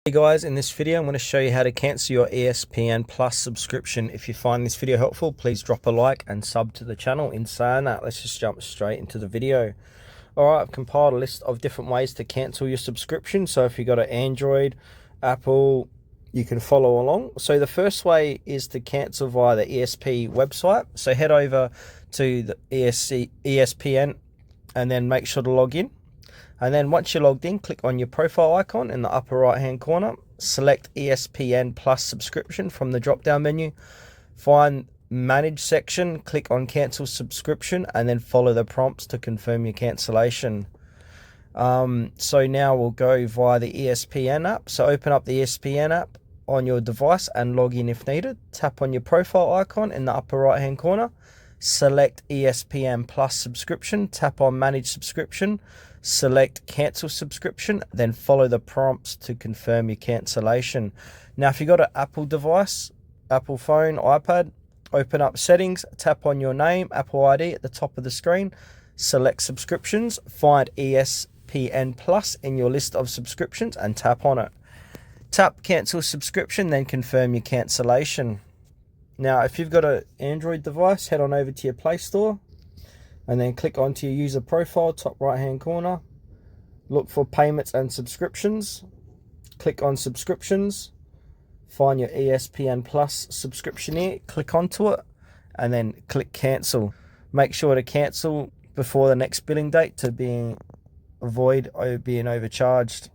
Hey guys, in this video I'm going to show you how to cancel your ESPN Plus subscription. If you find this video helpful, please drop a like and sub to the channel. In saying that, let's just jump straight into the video. Alright, I've compiled a list of different ways to cancel your subscription. So if you've got an Android, Apple, you can follow along. So the first way is to cancel via the ESP website. So head over to the ESPN and then make sure to log in. And then once you're logged in, click on your profile icon in the upper right hand corner, select ESPN Plus subscription from the drop down menu, find manage section, click on cancel subscription, and then follow the prompts to confirm your cancellation. So now we'll go via the ESPN app. So open up the ESPN app on your device and log in if needed. Tap on your profile icon in the upper right hand corner, select ESPN Plus subscription, tap on manage subscription, select cancel subscription, then follow the prompts to confirm your cancellation. Now if you've got an Apple device, Apple phone, iPad, open up settings, tap on your name, Apple ID at the top of the screen, select subscriptions, find ESPN Plus in your list of subscriptions and tap on it. Tap cancel subscription, then confirm your cancellation. Now if you've got an Android device, head on over to your Play Store and then click onto your user profile, top right hand corner. Look for payments and subscriptions. Click on subscriptions. Find your ESPN Plus subscription here. Click onto it and then click cancel. Make sure to cancel before the next billing date to avoid being overcharged.